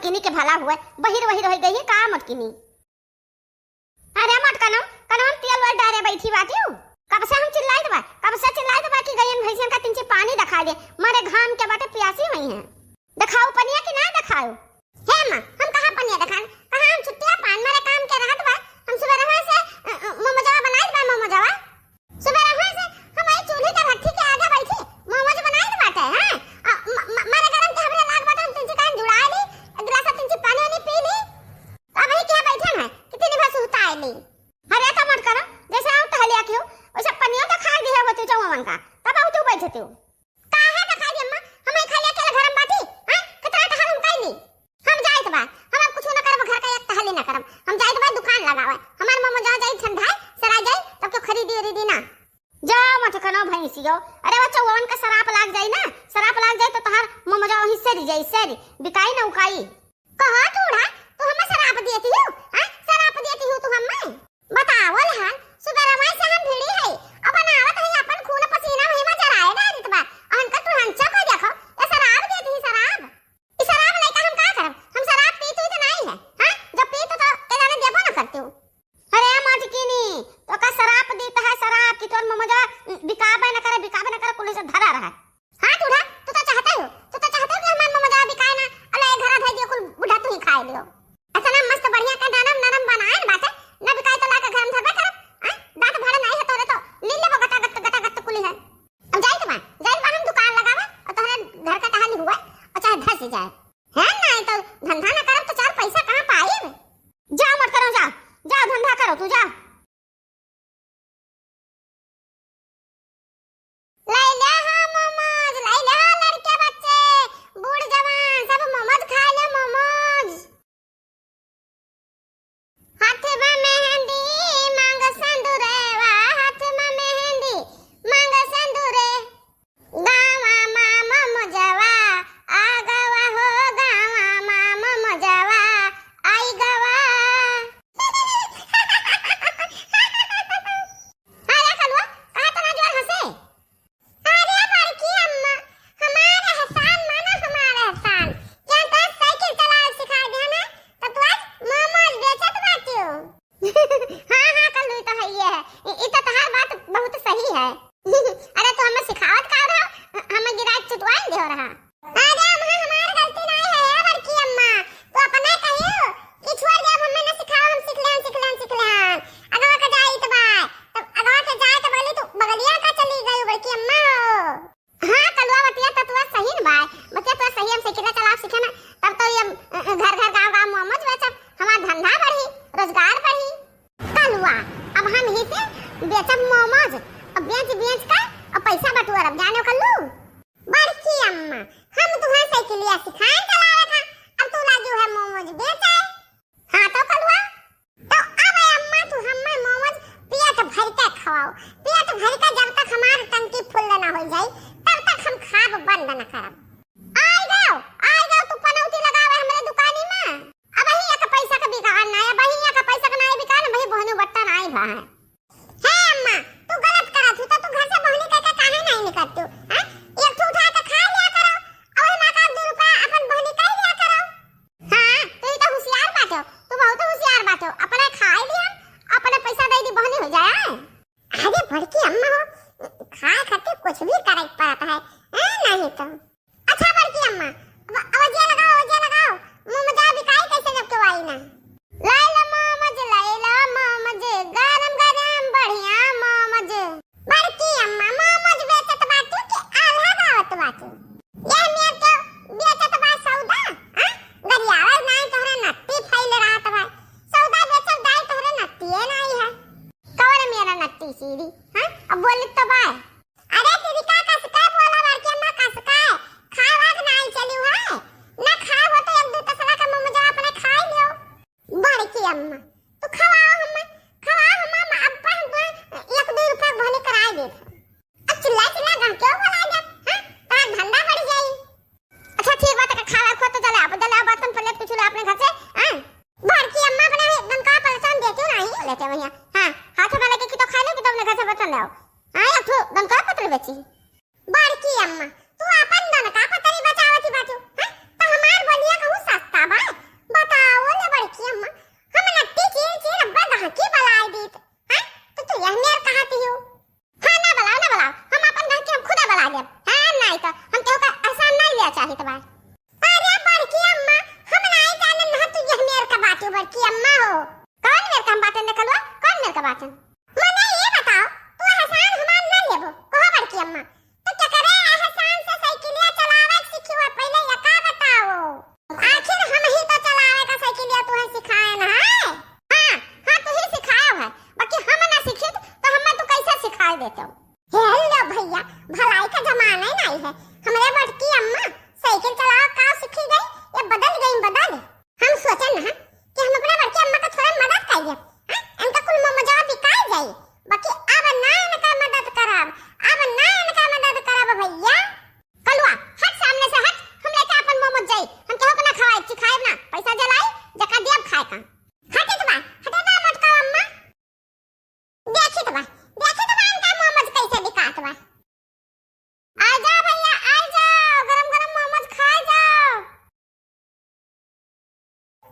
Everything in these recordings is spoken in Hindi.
मटकिनी के भला हुआ बहिर वही रह गई का मटकिनी। अरे मटकनो कनो हम तेल वाल डारे बैठी बाटी हूं कब से हम चिल्लाइत बा कि गयन भैंसियन का तिनचे पानी दिखा दे मारे घाम के बाटे प्यासी हुई हैं। दिखाओ पनिया कि ना दिखाओ। हे मां हम कहां पनिया दिखान कहां हम छुट्टियां पान मारे काम के रहत बा हम सुबह रहा से मोमोजवा बनाइत बा मोमोजवा सुबह रहा से हम आई चूल्हे के भट्ठी के आगे बैठी मोमोज बनाइत बाटे हां मारे गरम के हमरे लाग बाटे हम तिनचे कान जुड़ा ली गिलास तिनचे पानी नहीं पी ली अब ही क्या बैठे हैं कितनी भर सुता आईली। अरे तो मत करो जैसे हम टहलिया क्यों वैसे पनिया तो खा दिया होती चौवन का तब आउ तू बैठती हो काहे का खा दी अम्मा हम खा लिया के घरम बाटी हां कितना टहल हम कैली हम जाइत बा हम अब कुछ न करब घर का एक टहली न करब हम जाइत बा दुकान लगावे हमार मोमो जा जाई ठंडा सरा जाई तब के खरीदी ना जा मत कनो भैंसियो। अरे वो चौवन का सराप लाग जाई ना सराप लाग जाई तो तहार मोमो जा वही सरी जाई सरी बिकाई ना उकाई कहां टूड़ा तू हमें सराप देती हो हां सराप देती हो तू हमें बतावल हां सुबह रमाई से हम भिड़ी है अब बनावत है अपन खून पसीना वही में जराए डारित बा अहन का तू हंचा को देखो ये शराब देती है शराब इस शराब लेके हम का करब हम शराब पीते तो नहीं है हां जब पीते तो तेरा ने देबो ना करते हो। अरे मटकिनी तो का शराब देता है शराब की तोर ममजा बिकाबे न करे पुलिस धरा रहा हां टूड़ा तू तो चाहता हो कि हमार ममजा बिकाए ना अले घर धै दियो कुल बुढ़ा तू ही खाए लियो ऐसा ना मस्त बढ़िया का नरम बनाए बाटे ना बिकाए तो लाके घर में धरबे करब दांत भाड़ा नहीं है तोरे तो लीले गटा गट कुली है अब जाई तो हम दुकान लगावे और तोहरे घर का टहल हुआ और चाहे धस जाए है नहीं तो धंधा ना करब तो चार पैसा कहां पाए जा मत करो जा धंधा करो तू जा लाई ले हां मोमोज लाई ले लड़के बच्चे बूढ़ जवान सब मोमोज खा ले मोमोज हाथ में मेहंदी मांग संदूरे हाथ में मेहंदी मांग संदूरे गावा मामा मोजवा आ गवा हो गावा मामा मोजवा आई गवा। अरे कलवा कहां तना जोर हंसे अरे बड़की अम्मा हमारे एहसान मानो हमारे एहसान क्या तो साइकिल चलाना सिखा दिया ना तो तू आज मोमोज बेचत बाटी हो। हां कल्लू तो है ये ई तो तहार बात बहुत सही है। अरे तो हमें सिखावत का रहा हमें गिराज चुटवाई दे रहा अरे अम्मा हमारी गलती नहीं है बड़की अम्मा तो अपने कहियो कि छोड़ दे हमें ना सिखाओ हम सीख ले अगवा का जाई तो बाय तब अगवा के जाए तो बोली तू बगलिया का चली गई बड़की अम्मा हां कलवा बतिया तो तू सही न बाय बतिया तो सही हम साइकिल चलाओ सीखे ना तब तो ये घर गांव मोमोज बेचब हमारा धंधा बढ़ी रोजगार बढ़ी कलवा अब हम ही से बेचब मोमोज अब बेच का अब पैसा बटोरब जानो कल्लू बड़की अम्मा हम तुम्हें साइकिलिया सिखाए चलावे था अब तू लाजू है मोमोज बेचे हां तो कलवा तो अब अम्मा तू हमें मोमोज पेट भर के खवाओ पेट भर के जब तक हमारी टंकी फुल ना हो जाए तब तक हम खाब बंद न करब आई जाओ तू पनौती लगावे हमरे दुकानी में अब ही एक पैसा का बिगाड़ ना है बही एक पैसा का नहीं बिका ना भाई बहनु बट्टा नहीं भा है अम्मा तू गलत करत हो तो तू घर से बहनी कह के काहे नहीं निकलती हां एक ठो उठा के खा लिया करो और ना का 2 रुपया अपन बहनी कह लिया करो हां तू तो होशियार बाटो तू बहुत होशियार बाटो अपने खाए लिया अपने पैसा दे दी बहनी हो जाए। अरे बड़की अम्मा हो खाए खाते कुछ भी करे पाता है नहीं तो जाहित बा। अरे बड़की अम्मा हम नहीं जानन ना तू यह मेर का बात बड़की अम्मा हो। कौन मेर का बात ने कलवा कौन मेर का बात मने ये बताओ तू हसान हमान ना लेबो कहो बड़की अम्मा तो क्या करे हसान से साइकिलिया चलावे सीखियो पहले ये का बताओ। आखिर हम ही तो चलावे का साइकिलिया तू है सिखाए ना है। हां तू ही सिखाया है बाकी हम ना सीखे तो हम तू कैसे सिखा देते हो। हेलो भैया भलाई का जमाना ही नहीं है। हमारे बड़की अम्मा साइकिल चलाओ का सीख गई ये बदल हम सोचन ना कि हम अपने बड़की अम्मा को थोड़ा मदद करिए। हां इनका कुल मजा बिकाई जाई बाकी अब ना इनका मदद करब भैया। कलवा हट सामने से हट हम लेके अपन मोमोज जाई हम केहू को ना खवाई सिखाए ना पैसा जलाई जका देब खाए का। हटे तो मटका अम्मा देखी तो इनका मोमोज कैसे बिकात बा। आ जाओ भैया आ जाओ गरम मोमोज खा जाओ।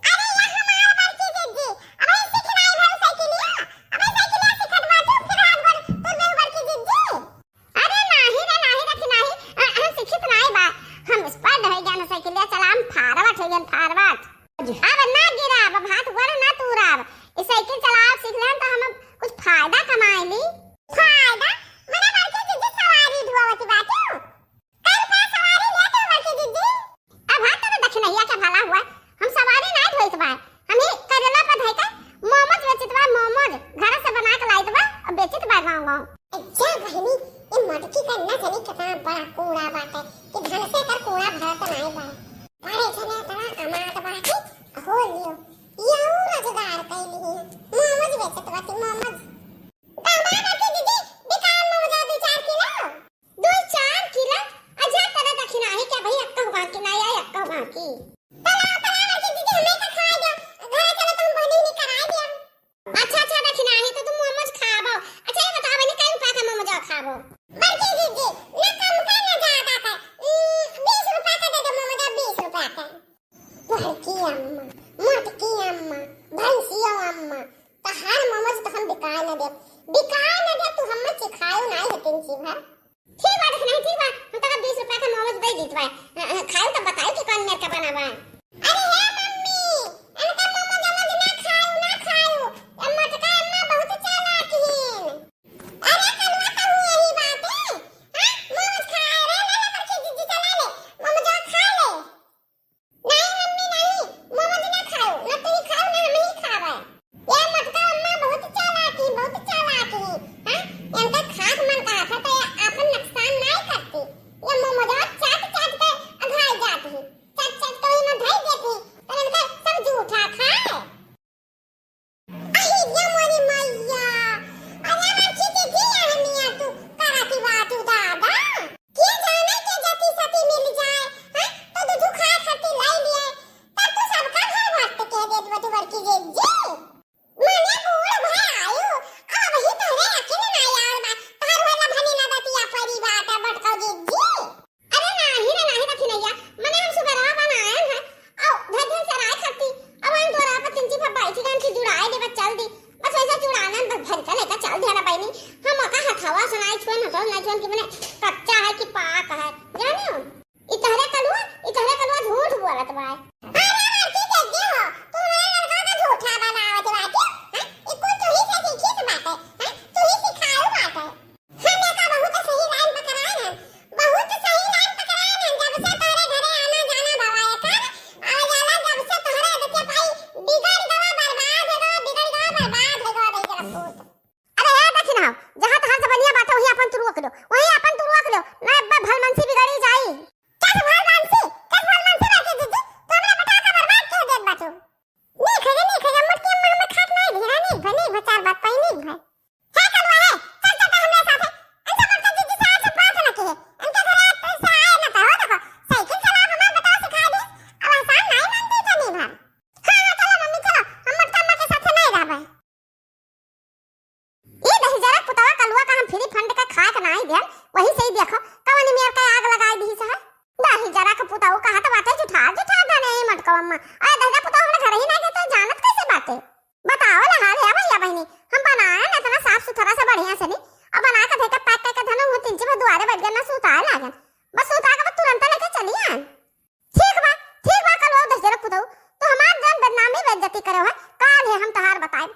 अरे ये हमारा बड़की दीदी अबे सीख नहीं भर साइकिलिया सिखत बाटू फिर हाथ भर तो ले बड़की दीदी। अरे नहीं रखी नहीं हम सिखत नहीं बा हम स्पीड है जान साइकिलिया चलाम फारवट है जान फारवट अब ना गिराब अब हाथ वर ना तूराब इस साइकिल चलाओ सीख लें तो हम कुछ फायदा कमाएली। फायदा मने बड़की दीदी सवारी ढुआवती बाटू कल का सवारी लेते बड़की दीदी। अब हाथ तो दक्षिणैया के भला हुआ हम सवारी नहीं ढोइत बा हम ही करेला पर धइ के मोमोज बेचत बा मोमोज घर से बना के लाइत बा और बेचत बा गांव। अच्छा बहनी ये मटकी का ना जानी कितना बड़ा कूड़ा बाटे कि धन से कर कूड़ा भरत नहीं बा बड़े जने तड़ा अमात बाटे हो लियो यो रोजगार कैली मोमोज बेचत बाटी मोमोज दामा बड़की दीदी बिकान मोमोज 2-4 किलो अच्छा तरह दक्षिणा है क्या भई अक्का बाकी ना या अक्का बाकी तला बड़की दीदी हमें का खा दो घर चलो तुम बनी नहीं कराई दिया। अच्छा दक्षिणा है तो तुम मोमोज खाबो। अच्छा ये बताओ बनी कई रुपया का मोमोज खाबो बड़की दीदी ना कम का ना ज्यादा का 20 रुपया का दे दो मोमोज 20 रुपया का। बड़की अम्मा मोटकी अम्मा भैंसिया अम्मा तो हर मोमोज तो हम बिकाए ना दे तू हमें सिखायो नहीं है तीन चीज है। ठीक बात नहीं ठीक बात हम तो 20 रुपया का मोमोज दे दीत बा खाओ तो बताओ कि कौन मेरे का बनावा। अरे हे मम्मी इनका मोमोज ना खाओ अम्मा तो का अम्मा बहुत चालाक है। अरे कलवा कहूं यही बात है मोमोज खा रे ले बड़की दीदी चला ले मोमोज खा ले। नहीं मम्मी नहीं मोमोज ना खाओ ना तू ही खाओ ना हम ही खावे ये मटका अम्मा बहुत चालाक है इनका खास मन का था तो अपन नुकसान नहीं करती ये मोमोज चाट के अघाई जाती चट तो ही ना धई देती तो इनका सब झूठा खाए। अही ये मोरी मैया अरे बच्ची दीदी यहाँ मियां तू कराती बात दादा के जाने के जति सती मिल जाए तो दूध खा खाती लाई लिए तब तो सबका घर भक्त कह दे तू बड़की दीदी मने बूढ़ भाई आयो अब वही तोरे अकेले ना यार बा तार वाला भनी ना दतिया परी बात बड़का दीदी। अरे नहीं रखी नैया मने हम सुबह बनाए हैं औ धर से राय खाती अब हम दोरा पर तिंची पर बैठी गान की जुड़ाए दे चल दी बस वैसा जुड़ाना भर का लेकर चल दिया ना बहनी हम का हथवा सुनाई छुन ना छुन कि मने कच्चा है कि पाक है जानो इतहरे कलवा झूठ बोलत बा। अरे बड़की दीदी हो तू मेरे लड़का का झूठा बनावत बाटी इको तू ही से सीखी तो बात है तू ही सिखाओ बात है हमें का बहुत सही लाइन पकड़ाए ना जब से तोरे घरे आना जाना भवाए कर आ जाला जब से तोरे आदत भाई बिगड़ गवा बर्बाद हो गई जरा पूत। अरे यार दक्षिणा जहां तहां से बढ़िया बात है वही अपन तू रोक लो ना भलमनसी बिगड़ी जाई क्या भलमनसी बाकी दीदी तो हमरा पटाखा बर्बाद कर देत बाटू नहीं खगे मटकी अम्मा हमें खात नहीं भिरा नहीं भनी भचार बात पाई नहीं भाई है कलवा है चल हमरे साथे अंसा बड़का दीदी से आज बात ना के उनके घरे तो से आए ना तो देखो साइकिल चला हमें बता सिखा दी अब आसान नहीं मानती तो नहीं भाई। हां चलो मम्मी चलो हम मटका अम्मा के साथ नहीं रहबे ये दही जरा पुतवा कलवा का हम फ्री फंड का खा के नहीं देन वही सही देखो कवनी मेर का आग लगाई दी सा दही जरा का पुतवा कहा तो बातें जुठा दने मटका अम्मा अरे दही पुतवा हमरे घर ही नहीं के तो जानत कैसे बातें बताओ ना हाल है भैया बहनी हम बनाए ना इतना साफ सुथरा से बढ़िया से नहीं अब बना के देके पैक करके धनो वो तीन में दुआरे बैठ गए ना सुता लागन बस सुता के तुरंत लेके चली आन बाती करे है काल है हम तहार बताए